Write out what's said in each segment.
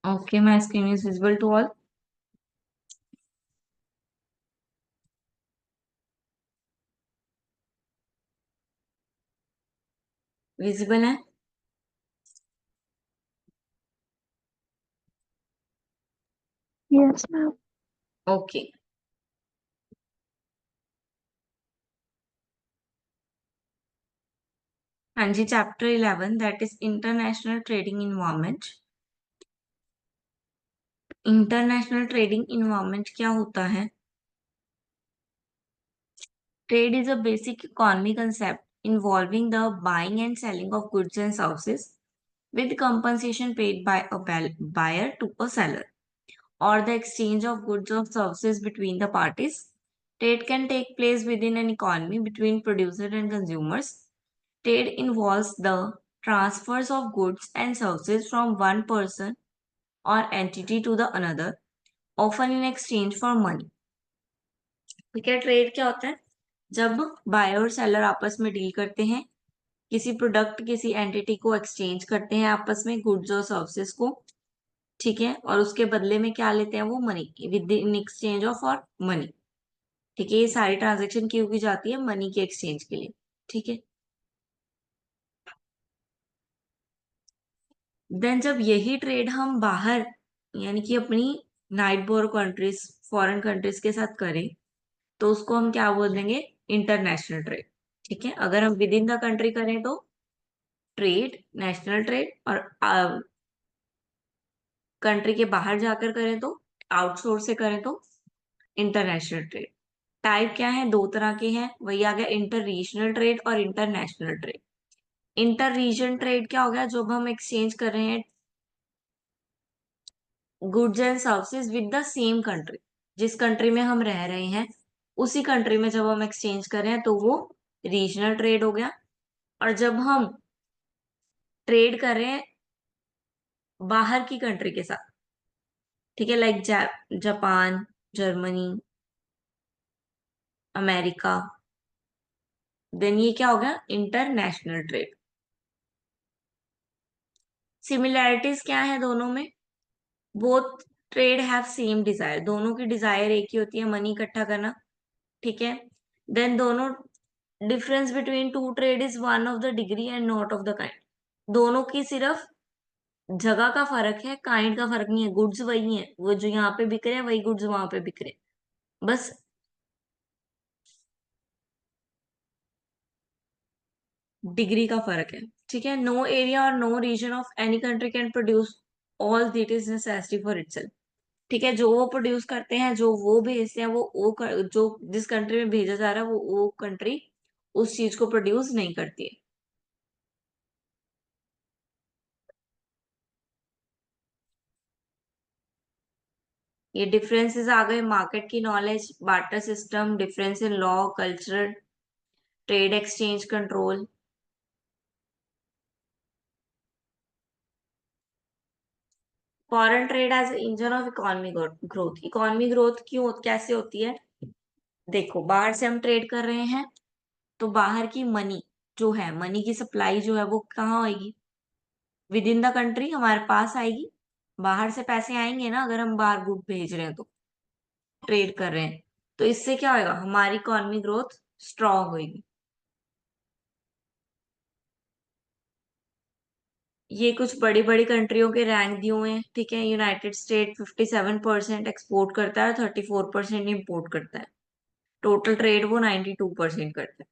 Okay, my screen is visible to all. Visible है? Yes, ma'am. Okay. हाँ जी, chapter 11 that is international trading environment. International trading environment क्या होता है? Trade is a basic economic concept involving the buying and selling of goods and services with compensation paid by a buyer to a seller, or the exchange of goods or services between the parties. Trade can take place within an economy between producers and consumers. Trade involves the transfers of goods and services from one person or entity to the another, often in exchange for money. ठीक है, trade क्या होता है? जब buyer और seller आपस में deal करते हैं, किसी प्रोडक्ट किसी एंटिटी को एक्सचेंज करते हैं आपस में गुड्स और सर्विसेज को, ठीक है, और उसके बदले में क्या लेते हैं? वो money, with in exchange of और मनी। ठीक है, ये सारी ट्रांजेक्शन क्यों की जाती है? मनी के एक्सचेंज के लिए। ठीक है, देन जब यही ट्रेड हम बाहर यानी कि अपनी night bore countries, foreign countries के साथ करें, तो उसको हम क्या बोल देंगे? International trade. ठीक है, अगर हम विद इन द कंट्री करें तो ट्रेड, नेशनल ट्रेड, और कंट्री के बाहर जाकर करें तो, आउटसोर्स से करें तो इंटरनेशनल ट्रेड। टाइप क्या है? दो तरह के हैं, वही आ गया, इंटर रीजनल ट्रेड और international trade. Inter region trade क्या हो गया? जब हम एक्सचेंज कर रहे हैं goods and services with the same country, जिस कंट्री में हम रह रहे हैं उसी कंट्री में जब हम एक्सचेंज कर रहे हैं तो वो रीजनल ट्रेड हो गया। और जब हम ट्रेड कर रहे हैं बाहर की कंट्री के साथ, ठीक है, like Japan, Germany, America, then ये क्या हो गया? International trade. सिमिलैरिटीज क्या है दोनों में? Both trade have same desire, दोनों की डिजायर एक ही होती है, मनी इकट्ठा करना। ठीक है, देन दोनों, difference between two trade is one of the degree and not of the kind. दोनों की सिर्फ जगह का फर्क है, काइंड का फर्क नहीं है। गुड्स वही है, वो जो यहाँ पे बिक रहे हैं वही गुड्स वहां पे बिक रहे हैं, बस डिग्री का फर्क है। ठीक है, नो एरिया और no region of any country can produce all that is necessary for itself. ठीक है, जो वो प्रोड्यूस करते हैं, जो वो भेजते हैं, जो जिस कंट्री में भेजा जा रहा है वो कंट्री उस चीज को प्रोड्यूस नहीं करती है। ये डिफरेंसेस आ गए, मार्केट की knowledge, barter system, difference in law, culture, trade exchange control. Foreign trade as engine of economy growth. Economy growth क्यों, कैसे होती है? देखो, बाहर से हम ट्रेड कर रहे हैं तो बाहर की मनी जो है, मनी की सप्लाई जो है वो कहाँ होगी? विद इन द कंट्री हमारे पास आएगी। बाहर से पैसे आएंगे ना, अगर हम बाहर गुड भेज रहे हैं तो, ट्रेड कर रहे हैं, तो इससे क्या होगा? हमारी इकोनॉमी ग्रोथ स्ट्रांग होगी। ये कुछ बड़ी बड़ी कंट्रियों के रैंक दिए हुए हैं। ठीक है, यूनाइटेड स्टेट 57% एक्सपोर्ट करता है, 34% इम्पोर्ट करता है। टोटल ट्रेड वो 92% करता है।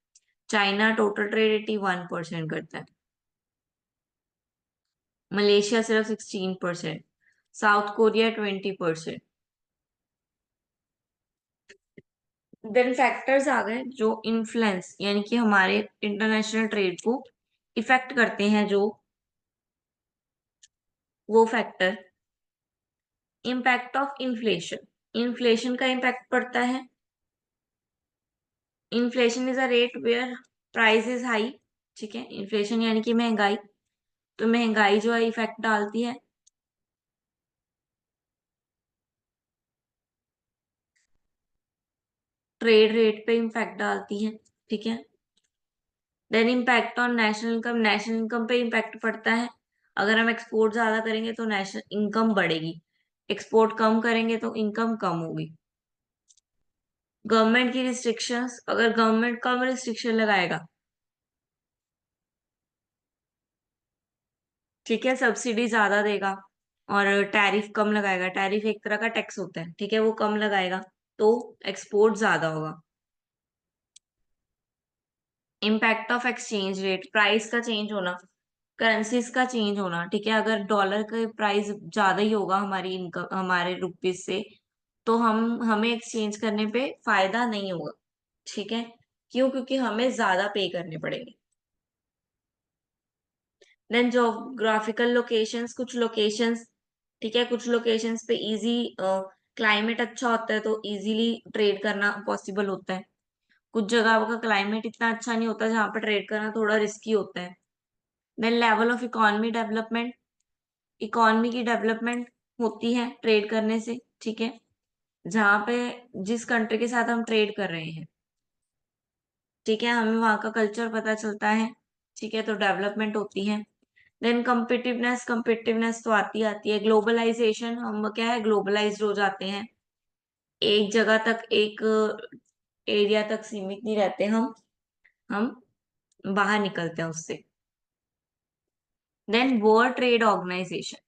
चाइना टोटल ट्रेड 81% करता है। मलेशिया सिर्फ 16%। South Korea 20%। देन फैक्टर्स आ गए जो इन्फ्लुएंस यानी कि हमारे इंटरनेशनल ट्रेड को इफेक्ट करते हैं, जो वो factor, impact of inflation. Inflation का इम्पैक्ट पड़ता है। Inflation is a rate where price is high. ठीक है, इन्फ्लेशन यानी कि महंगाई, तो महंगाई जो है इफेक्ट डालती है ट्रेड रेट पे, इम्पैक्ट डालती है। ठीक है, then impact on national income. National income पे इम्पैक्ट पड़ता है। अगर हम एक्सपोर्ट ज्यादा करेंगे तो नेशनल इनकम बढ़ेगी, एक्सपोर्ट कम करेंगे तो इनकम कम होगी। गवर्नमेंट की रिस्ट्रिक्शंस, अगर गवर्नमेंट कम रिस्ट्रिक्शन लगाएगा, ठीक है, सब्सिडी ज्यादा देगा और टैरिफ कम लगाएगा, टैरिफ एक तरह का टैक्स होता है, ठीक है, वो कम लगाएगा तो एक्सपोर्ट ज्यादा होगा। Impact of exchange rate, price का चेंज होना, करेंसीज का चेंज होना, ठीक है, अगर डॉलर का प्राइस ज्यादा ही होगा हमारी इनकम, हमारे रुपीज से, तो हमें एक्सचेंज करने पे फायदा नहीं होगा, ठीक है, क्यों, क्योंकि हमें ज्यादा पे करने पड़ेंगे। देन जोग्राफिकल लोकेशंस, कुछ लोकेशंस, ठीक है, कुछ लोकेशंस पे इजी क्लाइमेट अच्छा होता है तो इजीली ट्रेड करना पॉसिबल होता है। कुछ जगह का क्लाइमेट इतना अच्छा नहीं होता जहाँ पर ट्रेड करना थोड़ा रिस्की होता है। Then level of economy development, economy की डेवलपमेंट होती है ट्रेड करने से, ठीक है, जहाँ पे जिस कंट्री के साथ हम ट्रेड कर रहे हैं, ठीक है, हमें वहाँ का कल्चर पता चलता है, ठीक है, तो डेवलपमेंट होती है। देन कम्पिटिवनेस, कम्पिटिवनेस तो आती है। ग्लोबलाइजेशन, हम क्या है, ग्लोबलाइज्ड हो जाते हैं, एक जगह तक, एक एरिया तक सीमित नहीं रहते हम बाहर निकलते हैं उससे। Then world trade organization,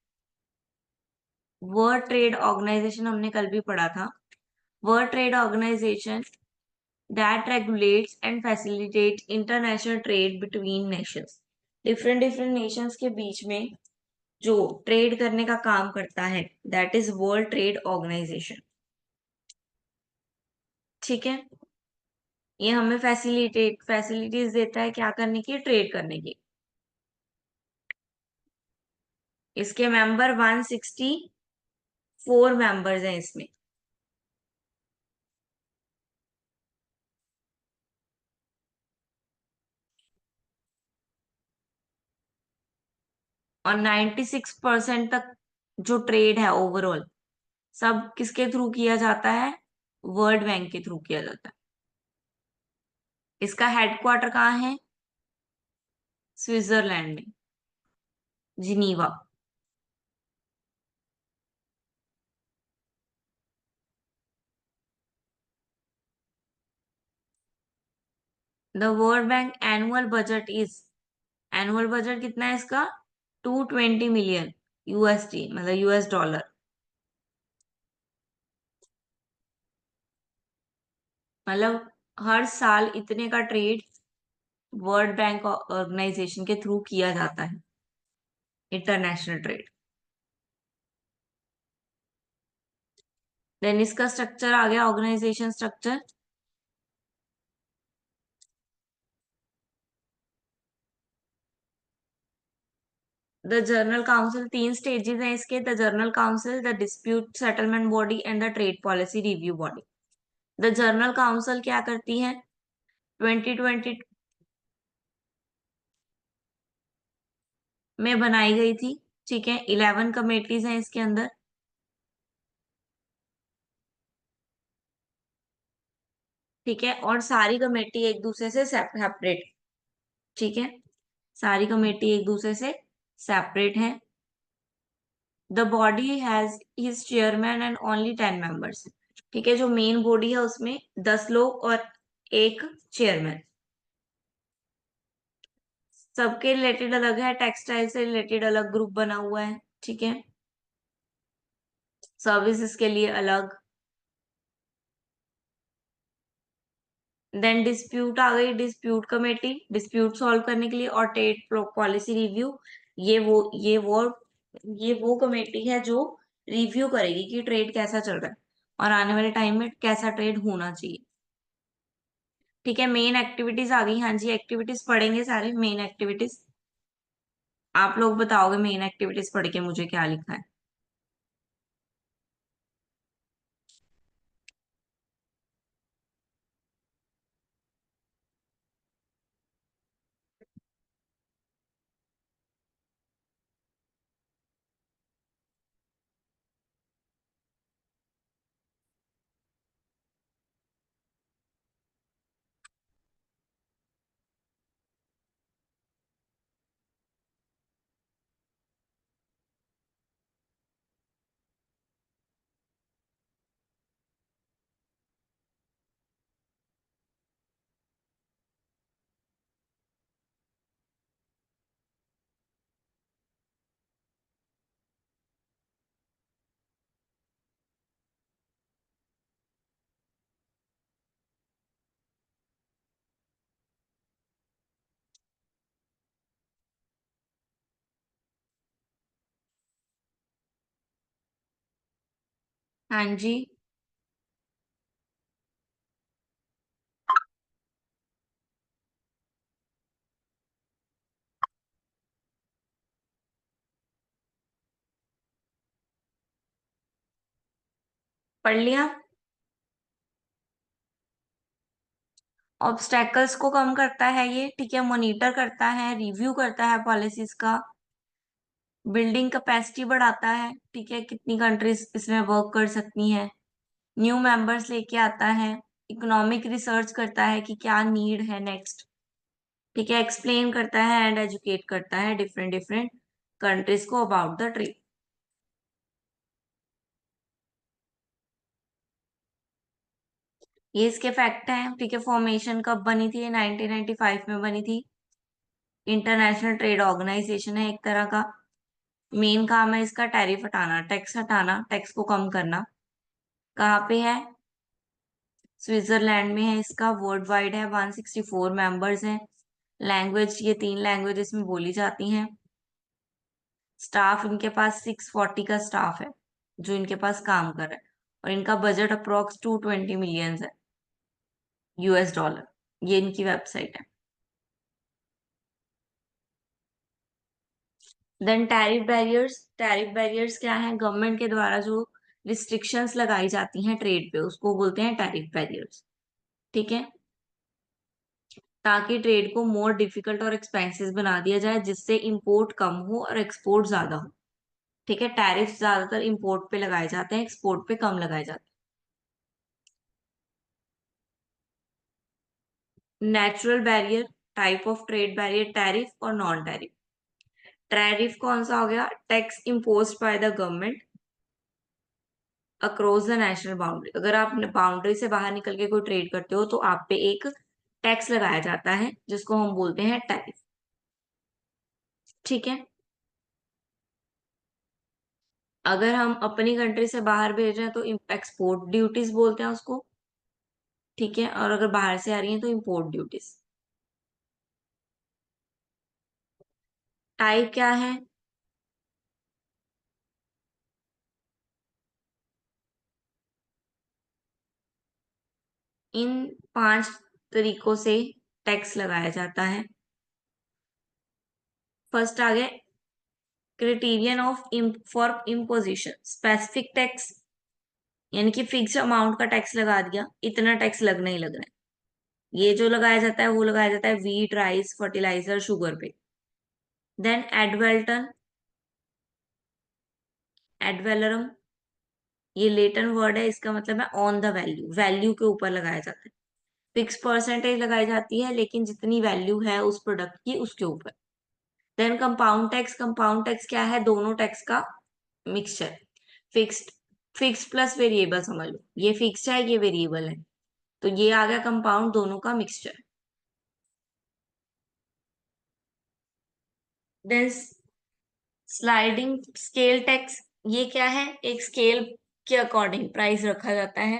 world trade organization हमने कल भी पढ़ा था। World trade organization that regulates and facilitate international trade between nations, different different nations के बीच में जो ट्रेड करने का काम करता है, that is world trade organization, ठीक है। ये हमें फैसिलिटीज देता है क्या करने की, ट्रेड करने की। इसके मेंबर 164 मेंबर्स हैं इसमें। और 96% तक जो ट्रेड है ओवरऑल, सब किसके थ्रू किया जाता है, वर्ल्ड बैंक के थ्रू किया जाता है। इसका हेडक्वार्टर कहाँ है, स्विट्जरलैंड में, Geneva. The world bank annual budget is, annual budget कितना है इसका, 220 मिलियन यूएसडी, मतलब यूएस डॉलर। मतलब हर साल इतने का ट्रेड वर्ल्ड बैंक ऑर्गेनाइजेशन के थ्रू किया जाता है, इंटरनेशनल ट्रेड। देन इसका स्ट्रक्चर आ गया, organization structure. The general council, तीन स्टेजेस हैं इसके, the general council, the dispute settlement body and the trade policy review body. The general council क्या करती है, 2020 में बनाई गई थी, ठीक है, 11 कमेटीज हैं इसके अंदर, ठीक है, और सारी कमेटी एक दूसरे से सेपरेट, ठीक है, सारी कमेटी एक दूसरे से सेपरेट है। The body has his chairman and only 10 members, ठीक है, जो मेन बॉडी है उसमें 10 लोग और एक चेयरमैन। सबके रिलेटेड अलग है, टेक्सटाइल से रिलेटेड अलग ग्रुप बना हुआ है, ठीक है, सर्विसेज के लिए अलग। देन डिस्प्यूट आ गई, डिस्प्यूट कमेटी, डिस्प्यूट सॉल्व करने के लिए, और ट्रेड पॉलिसी रिव्यू, ये वो ये वो ये वो कमेटी है जो रिव्यू करेगी कि ट्रेड कैसा चल रहा है और आने वाले टाइम में कैसा ट्रेड होना चाहिए, ठीक है। मेन एक्टिविटीज आ गई, हाँ जी, एक्टिविटीज पढ़ेंगे सारे मेन एक्टिविटीज। आप लोग बताओगे मेन एक्टिविटीज पढ़ के मुझे क्या लिखा है। हाँ जी। पढ़ लिया। ऑब्स्टेकल्स को कम करता है ये, ठीक है, मॉनिटर करता है, रिव्यू करता है पॉलिसीज का, बिल्डिंग कैपेसिटी बढ़ाता है, ठीक है, कितनी कंट्रीज इसमें वर्क कर सकती हैं, न्यू मेंबर्स लेके आता है, इकोनॉमिक रिसर्च करता है कि क्या नीड है नेक्स्ट, ठीक है, एक्सप्लेन करता है एंड एजुकेट करता है डिफरेंट डिफरेंट कंट्रीज को अबाउट द ट्रेड। ये इसके फैक्ट हैं, ठीक है। फॉर्मेशन कब बनी थी? 1995 में बनी थी। इंटरनेशनल ट्रेड ऑर्गेनाइजेशन है एक तरह का। मेन काम है इसका टैरिफ हटाना, टैक्स हटाना, टैक्स को कम करना। कहाँ पे है? स्विट्जरलैंड में है इसका। वर्ल्ड वाइड है, 164 मेंबर्स हैं। लैंग्वेज, ये 3 लैंग्वेज इसमें बोली जाती हैं। स्टाफ इनके पास 640 का स्टाफ है जो इनके पास काम कर रहा है, और इनका बजट अप्रोक्स 220 मिलियंस है US डॉलर। ये इनकी वेबसाइट है। देन टैरिफ बैरियर्स क्या है? गवर्नमेंट के द्वारा जो रिस्ट्रिक्शंस लगाई जाती हैं ट्रेड पे, उसको बोलते हैं टैरिफ बैरियर्स, ठीक है, ताकि ट्रेड को मोर डिफिकल्ट और एक्सपेंसिव बना दिया जाए, जिससे इंपोर्ट कम हो और एक्सपोर्ट ज्यादा हो, ठीक है। टैरिफ ज्यादातर इंपोर्ट पे लगाए जाते हैं, एक्सपोर्ट पे कम लगाए जाते हैं। Natural barrier, type of trade barrier, tariff और नॉन टैरिफ। टैरिफ कौन सा हो गया? Tax imposed by the government across the national boundary. अगर आप बाउंड्री से बाहर निकल के कोई ट्रेड करते हो तो आप पे एक टैक्स लगाया जाता है जिसको हम बोलते हैं टैरिफ, ठीक है। अगर हम अपनी कंट्री से बाहर भेज रहे हैं तो एक्सपोर्ट ड्यूटीज बोलते हैं उसको, ठीक है, और अगर बाहर से आ रही है तो इम्पोर्ट ड्यूटीज। टाइप क्या है? इन 5 तरीकों से टैक्स लगाया जाता है। फर्स्ट आ गया criterion of for imposition, specific tax, यानी कि फिक्स अमाउंट का टैक्स लगा दिया, इतना टैक्स लगना ही लगना है। ये जो लगाया जाता है वो लगाया जाता है वीट, राइस, फर्टिलाइजर, शुगर पे। देन एडवेल्टन, एडवेलरम, ये लेटन वर्ड है, इसका मतलब है ऑन द वैल्यू, वैल्यू के ऊपर लगाया जाता है। फिक्स परसेंटेज लगाई जाती है, लेकिन जितनी वैल्यू है उस प्रोडक्ट की उसके ऊपर। Then compound tax, compound tax क्या है? दोनों टैक्स का mixture. Fixed, fix plus variable समझ लो, ये फिक्स है ये वेरिएबल है, तो ये आ गया कंपाउंड, दोनों का mixture. Then sliding scale tax, ये क्या है? एक स्केल के अकॉर्डिंग प्राइस रखा जाता है।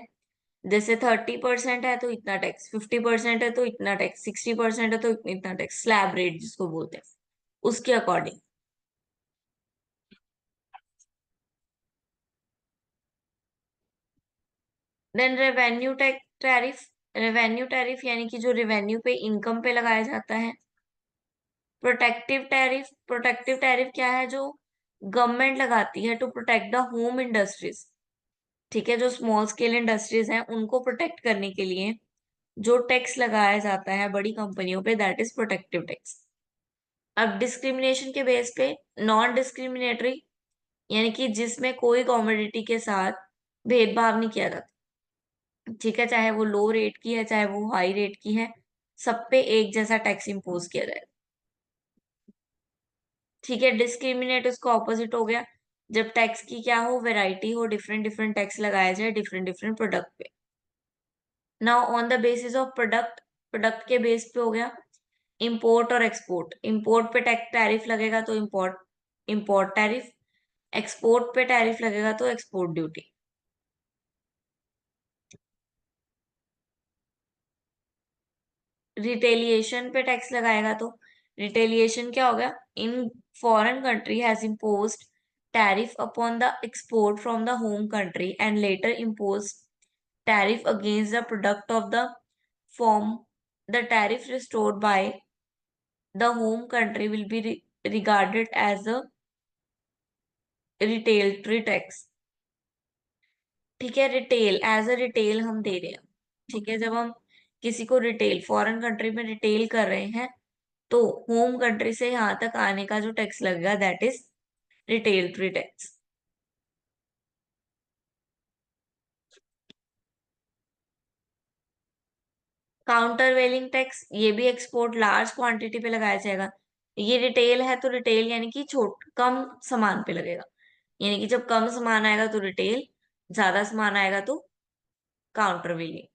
जैसे 30% है तो इतना टैक्स, 50% है तो इतना टैक्स, 60% है तो इतना टैक्स, स्लैब रेट जिसको बोलते हैं, उसके according. Then revenue tariff, revenue tariff यानी कि जो रेवेन्यू पे, इनकम पे लगाया जाता है। प्रोटेक्टिव टैरिफ, प्रोटेक्टिव टैरिफ क्या है? जो गवर्नमेंट लगाती है to protect the home industries, ठीक है, जो स्मॉल स्केल इंडस्ट्रीज हैं उनको प्रोटेक्ट करने के लिए जो टैक्स लगाया जाता है बड़ी कंपनियों पे, दैट इज प्रोटेक्टिव टैक्स। अब डिस्क्रिमिनेशन के बेस पे, नॉन डिस्क्रिमिनेटरी, यानी कि जिसमें कोई कॉमोडिटी के साथ भेदभाव नहीं किया जाता, ठीक है, चाहे वो लो रेट की है चाहे वो हाई रेट की है, सब पे एक जैसा टैक्स इम्पोज किया जाए, ठीक है। डिस्क्रिमिनेट उसका ऑपोजिट हो गया, जब टैक्स की क्या हो, वैरायटी हो, डिफरेंट डिफरेंट टैक्स लगाया जाए डिफरेंट डिफरेंट प्रोडक्ट पे। Now on the basis of product, product के बेस पे हो गया इंपोर्ट और एक्सपोर्ट। इंपोर्ट पे टैक्स टैरिफ लगेगा तो इंपोर्ट, इंपोर्ट टैरिफ। एक्सपोर्ट पे टैरिफ लगेगा तो एक्सपोर्ट ड्यूटी। रिटेलिएशन पे टैक्स लगाएगा तो रिटेलिएशन क्या होगा? In foreign country has imposed tariff upon the export from the home country and later impose tariff against the product of the form, the tariff restored by the home country will be regarded as a retaliatory tax. ठीक है, retail as a retail हम दे रहे हैं। ठीक है, जब हम किसी को रिटेल फॉरेन कंट्री में रिटेल कर रहे हैं तो होम कंट्री से यहाँ तक आने का जो टैक्स लगेगा that is retaliatory tax. Countervailing tax, ये भी एक्सपोर्ट लार्ज क्वांटिटी पे लगाया जाएगा। ये रिटेल है तो रिटेल यानी कि कम सामान पे लगेगा, यानी कि जब कम सामान आएगा तो रिटेल, ज्यादा सामान आएगा तो काउंटर वेलिंग।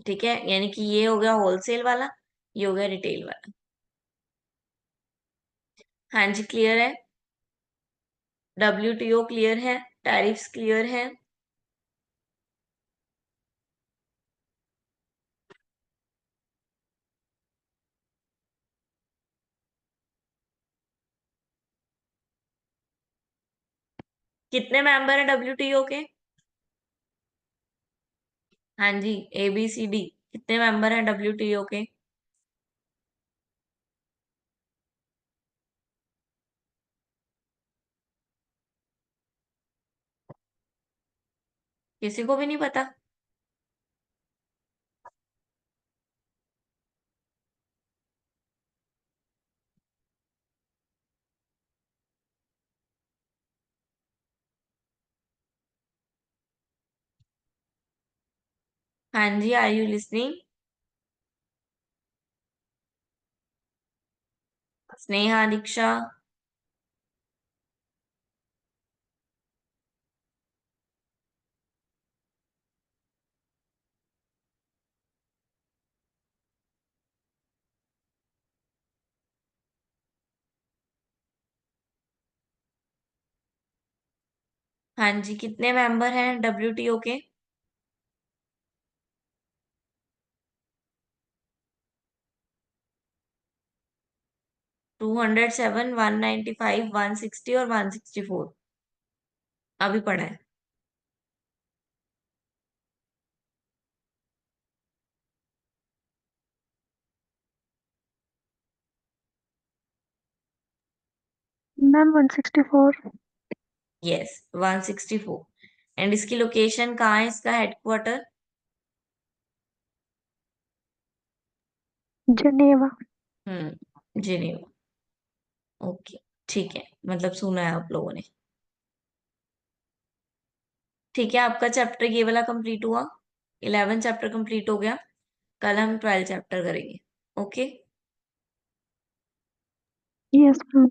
ठीक है, यानी कि ये हो गया होलसेल वाला, ये हो गया रिटेल वाला। हाँ जी, क्लियर है। WTO क्लियर है, टैरिफ्स क्लियर है। कितने मेंबर है WTO के? हाँ जी, ABCD कितने मेंबर हैं WTO के? किसी को भी नहीं पता? हाँ जी, आर यू लिसनिंग? स्नेहा, दीक्षा? हाँ जी, कितने मेंबर हैं WTO के? 207, 195, 160 और 164 अभी पढ़ा है। मैम 164। यस, 164। एंड इसकी लोकेशन कहाँ है, इसका हेडक्वार्टर? जनेवा। जिनेवा। ओके, ठीक है, मतलब सुना है आप लोगों ने। ठीक है, आपका चैप्टर ये वाला कंप्लीट हुआ, 11 चैप्टर कंप्लीट हो गया। कल हम 12 चैप्टर करेंगे। ओके। Yes ma'am.